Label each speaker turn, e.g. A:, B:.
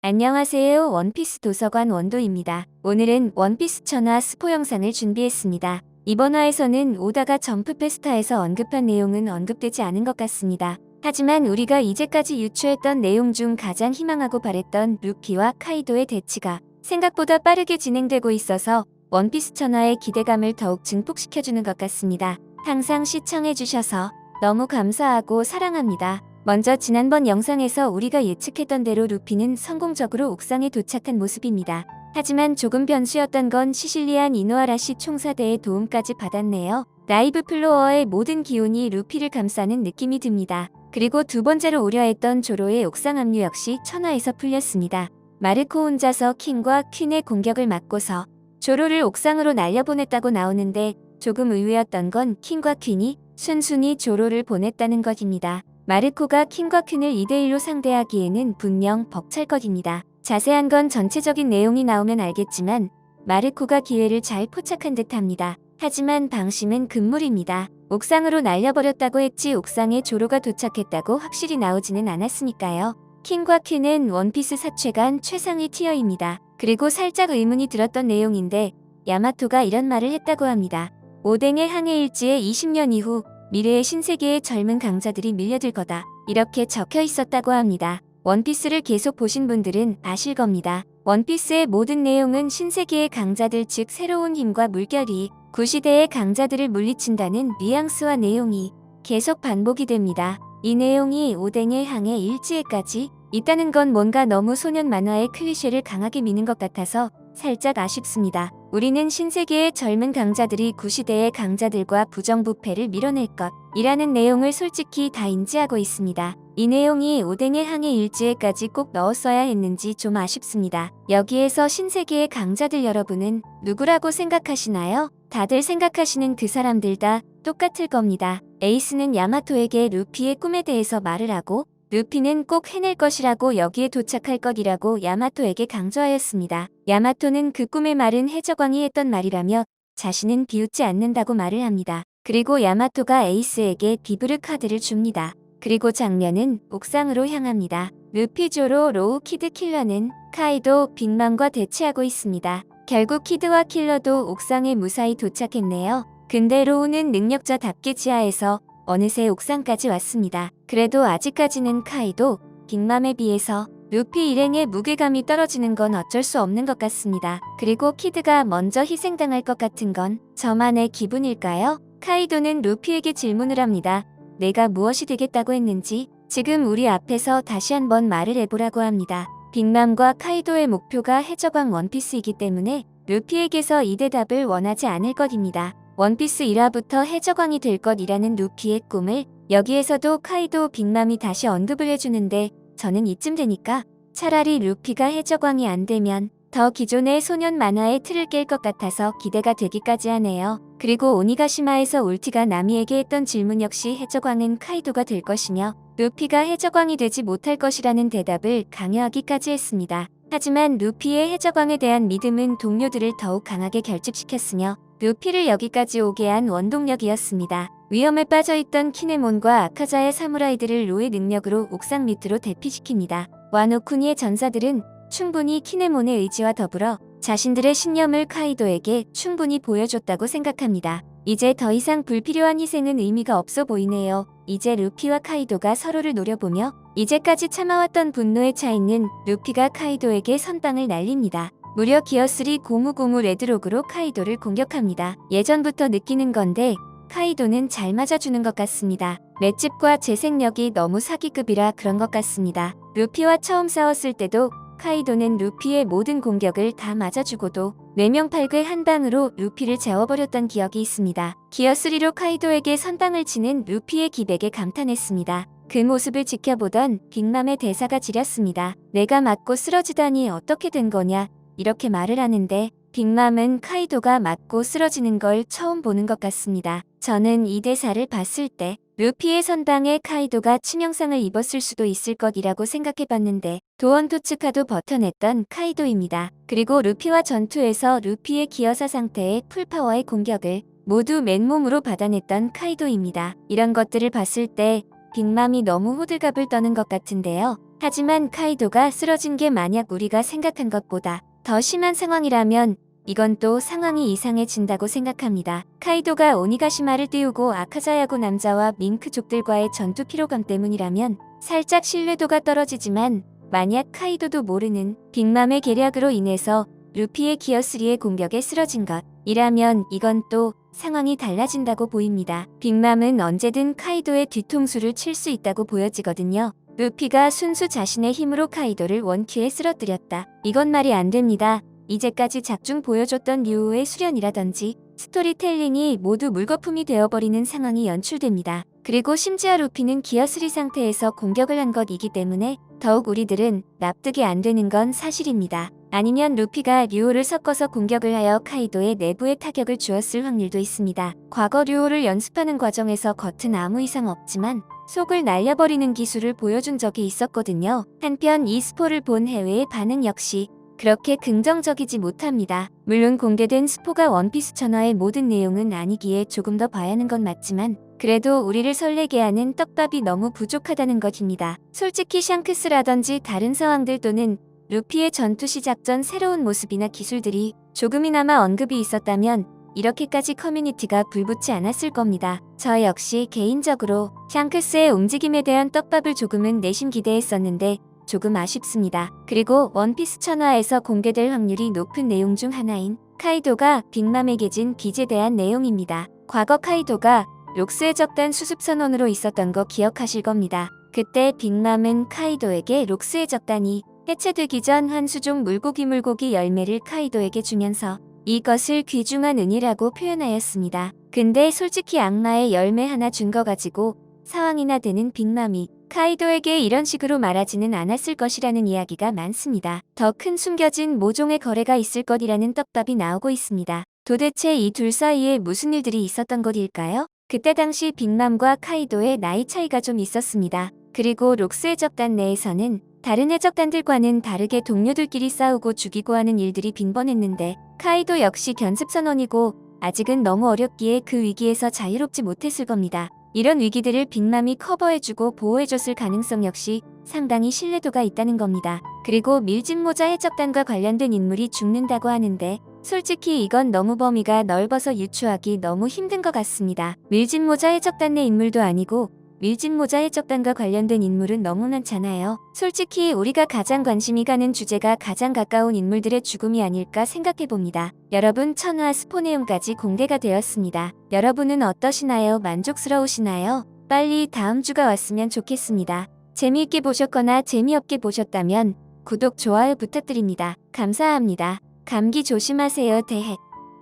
A: 안녕하세요. 원피스 도서관 원도입니다. 오늘은 원피스 천화 스포 영상을 준비했습니다. 이번 화에서는 오다가 점프페스타에서 언급한 내용은 언급되지 않은 것 같습니다. 하지만 우리가 이제까지 유추했던 내용 중 가장 희망하고 바랬던 루피와 카이도의 대치가 생각보다 빠르게 진행되고 있어서 원피스 천화의 기대감을 더욱 증폭시켜주는 것 같습니다. 항상 시청해주셔서 너무 감사하고 사랑합니다. 먼저 지난번 영상에서 우리가 예측했던 대로 루피는 성공적으로 옥상에 도착한 모습입니다. 하지만 조금 변수였던 건 시실리안 이노아라시 총사대의 도움까지 받았네요. 라이브 플로어의 모든 기운이 루피를 감싸는 느낌이 듭니다. 그리고 두 번째로 우려했던 조로의 옥상 압류 역시 천하에서 풀렸습니다. 마르코 혼자서 킹과 퀸의 공격을 막고서 조로를 옥상으로 날려보냈다고 나오는데 조금 의외였던 건 킹과 퀸이 순순히 조로를 보냈다는 것입니다. 마르코가 킹과 퀸을 2대1로 상대하기에는 분명 벅찰 것입니다. 자세한 건 전체적인 내용이 나오면 알겠지만 마르코가 기회를 잘 포착한 듯합니다. 하지만 방심은 금물입니다. 옥상으로 날려버렸다고 했지 옥상에 조로가 도착했다고 확실히 나오지는 않았으니까요. 킹과 퀸은 원피스 사최간 최상위 티어입니다. 그리고 살짝 의문이 들었던 내용인데 야마토가 이런 말을 했다고 합니다. 오뎅의 항해 일지에 20년 이후 미래의 신세계의 젊은 강자들이 밀려들 거다. 이렇게 적혀 있었다고 합니다. 원피스를 계속 보신 분들은 아실 겁니다. 원피스의 모든 내용은 신세계의 강자들 즉 새로운 힘과 물결이 구시대의 강자들을 물리친다는 뉘앙스와 내용이 계속 반복이 됩니다. 이 내용이 오뎅의 항해 일지에까지 있다는 건 뭔가 너무 소년 만화의 클리셰를 강하게 미는 것 같아서 살짝 아쉽습니다. 우리는 신세계의 젊은 강자들이 구시대의 강자들과 부정부패를 밀어낼 것이라는 내용을 솔직히 다 인지하고 있습니다. 이 내용이 오뎅의 항해 일지에까지 꼭 넣었어야 했는지 좀 아쉽습니다. 여기에서 신세계의 강자들 여러분은 누구라고 생각하시나요? 다들 생각하시는 그 사람들 다 똑같을 겁니다. 에이스는 야마토에게 루피의 꿈에 대해서 말을 하고 루피는 꼭 해낼 것이라고 여기에 도착할 것이라고 야마토에게 강조하였습니다. 야마토는 그 꿈의 말은 해적왕이 했던 말이라며 자신은 비웃지 않는다고 말을 합니다. 그리고 야마토가 에이스에게 비브르 카드를 줍니다. 그리고 장면은 옥상으로 향합니다. 루피, 조로, 로우, 키드, 킬러는 카이도, 빅맘과 대치하고 있습니다. 결국 키드와 킬러도 옥상에 무사히 도착했네요. 근데 로우는 능력자답게 지하에서 어느새 옥상까지 왔습니다. 그래도 아직까지는 카이도, 빅맘에 비해서 루피 일행의 무게감이 떨어지는 건 어쩔 수 없는 것 같습니다. 그리고 키드가 먼저 희생당할 것 같은 건 저만의 기분일까요? 카이도는 루피에게 질문을 합니다. 내가 무엇이 되겠다고 했는지 지금 우리 앞에서 다시 한번 말을 해보라고 합니다. 빅맘과 카이도의 목표가 해적왕 원피스이기 때문에 루피에게서 이 대답을 원하지 않을 것입니다. 원피스 1화부터 해적왕이 될 것이라는 루피의 꿈을 여기에서도 카이도 빅맘이 다시 언급을 해주는데 저는 이쯤 되니까 차라리 루피가 해적왕이 안 되면 더 기존의 소년 만화의 틀을 깰 것 같아서 기대가 되기까지 하네요. 그리고 오니가시마에서 울티가 나미에게 했던 질문 역시 해적왕은 카이도가 될 것이며 루피가 해적왕이 되지 못할 것이라는 대답을 강요하기까지 했습니다. 하지만 루피의 해적왕에 대한 믿음은 동료들을 더욱 강하게 결집시켰으며 루피를 여기까지 오게 한 원동력이었습니다. 위험에 빠져있던 키네몬과 아카자의 사무라이들을 로의 능력으로 옥상 밑으로 대피시킵니다. 와노쿠니의 전사들은 충분히 키네몬의 의지와 더불어 자신들의 신념을 카이도에게 충분히 보여줬다고 생각합니다. 이제 더 이상 불필요한 희생은 의미가 없어 보이네요. 이제 루피와 카이도가 서로를 노려보며 이제까지 참아왔던 분노에 차 있는 루피가 카이도에게 선빵을 날립니다. 무려 기어3 고무고무 레드록으로 카이도를 공격합니다. 예전부터 느끼는 건데 카이도는 잘 맞아주는 것 같습니다. 맷집과 재생력이 너무 사기급이라 그런 것 같습니다. 루피와 처음 싸웠을 때도 카이도는 루피의 모든 공격을 다 맞아주고도 뇌명팔괴 한 방으로 루피를 재워버렸던 기억이 있습니다. 기어3로 카이도에게 선빵을 치는 루피의 기백에 감탄했습니다. 그 모습을 지켜보던 빅맘의 대사가 지렸습니다. 내가 맞고 쓰러지다니 어떻게 된 거냐 이렇게 말을 하는데 빅맘은 카이도가 맞고 쓰러지는 걸 처음 보는 것 같습니다. 저는 이 대사를 봤을 때 루피의 선방에 카이도가 치명상을 입었을 수도 있을 것이라고 생각해봤는데 도원토츠카도 버텨냈던 카이도입니다. 그리고 루피와 전투에서 루피의 기어사 상태의 풀파워의 공격을 모두 맨몸으로 받아냈던 카이도입니다. 이런 것들을 봤을 때 빅맘이 너무 호들갑을 떠는 것 같은데요. 하지만 카이도가 쓰러진 게 만약 우리가 생각한 것보다 더 심한 상황이라면 이건 또 상황이 이상해진다고 생각합니다. 카이도가 오니가시마를 띄우고 아카자야구 남자와 밍크족들과의 전투 피로감 때문이라면 살짝 신뢰도가 떨어지지만 만약 카이도도 모르는 빅맘의 계략으로 인해서 루피의 기어3의 공격에 쓰러진 것이라면 이건 또 상황이 달라진다고 보입니다. 빅맘은 언제든 카이도의 뒤통수를 칠 수 있다고 보여지거든요. 루피가 순수 자신의 힘으로 카이도를 원큐에 쓰러뜨렸다. 이건 말이 안 됩니다. 이제까지 작중 보여줬던 류오의 수련이라든지 스토리텔링이 모두 물거품이 되어버리는 상황이 연출됩니다. 그리고 심지어 루피는 기어3 상태에서 공격을 한 것이기 때문에 더욱 우리들은 납득이 안 되는 건 사실입니다. 아니면 루피가 류오를 섞어서 공격을 하여 카이도의 내부에 타격을 주었을 확률도 있습니다. 과거 류오를 연습하는 과정에서 겉은 아무 이상 없지만 속을 날려버리는 기술을 보여준 적이 있었거든요. 한편 이 스포를 본 해외의 반응 역시 그렇게 긍정적이지 못합니다. 물론 공개된 스포가 원피스 천화의 모든 내용은 아니기에 조금 더 봐야 하는 건 맞지만 그래도 우리를 설레게 하는 떡밥이 너무 부족하다는 것입니다. 솔직히 샹크스라든지 다른 상황들 또는 루피의 전투 시작 전 새로운 모습이나 기술들이 조금이나마 언급이 있었다면 이렇게까지 커뮤니티가 불붙지 않았을 겁니다. 저 역시 개인적으로 샹크스의 움직임에 대한 떡밥을 조금은 내심 기대했었는데 조금 아쉽습니다. 그리고 원피스 천화에서 공개될 확률이 높은 내용 중 하나인 카이도가 빅맘에게 진 빚에 대한 내용입니다. 과거 카이도가 록스의 적단 수습 선언으로 있었던 거 기억하실 겁니다. 그때 빅맘은 카이도에게 록스의 적단이 해체되기 전 한 수종 물고기 열매를 카이도에게 주면서 이것을 귀중한 은이라고 표현하였습니다. 근데 솔직히 악마의 열매 하나 준 거 가지고 사왕이나 되는 빅맘이 카이도에게 이런 식으로 말하지는 않았을 것이라는 이야기가 많습니다. 더 큰 숨겨진 모종의 거래가 있을 것이라는 떡밥이 나오고 있습니다. 도대체 이 둘 사이에 무슨 일들이 있었던 것일까요? 그때 당시 빅맘과 카이도의 나이 차이가 좀 있었습니다. 그리고 록스의 적단 내에서는 다른 해적단들과는 다르게 동료들끼리 싸우고 죽이고 하는 일들이 빈번했는데 카이도 역시 견습선원이고 아직은 너무 어렸기에 그 위기에서 자유롭지 못했을 겁니다. 이런 위기들을 빅맘이 커버해주고 보호해줬을 가능성 역시 상당히 신뢰도가 있다는 겁니다. 그리고 밀짚모자 해적단과 관련된 인물이 죽는다고 하는데 솔직히 이건 너무 범위가 넓어서 유추하기 너무 힘든 것 같습니다. 밀짚모자 해적단 내 인물도 아니고 밀짚모자 해적단과 관련된 인물은 너무 많잖아요. 솔직히 우리가 가장 관심이 가는 주제가 가장 가까운 인물들의 죽음이 아닐까 생각해봅니다. 여러분 천화 스포 내용까지 공개가 되었습니다. 여러분은 어떠시나요? 만족스러우시나요? 빨리 다음 주가 왔으면 좋겠습니다. 재미있게 보셨거나 재미없게 보셨다면 구독, 좋아요 부탁드립니다. 감사합니다. 감기 조심하세요. 대핵.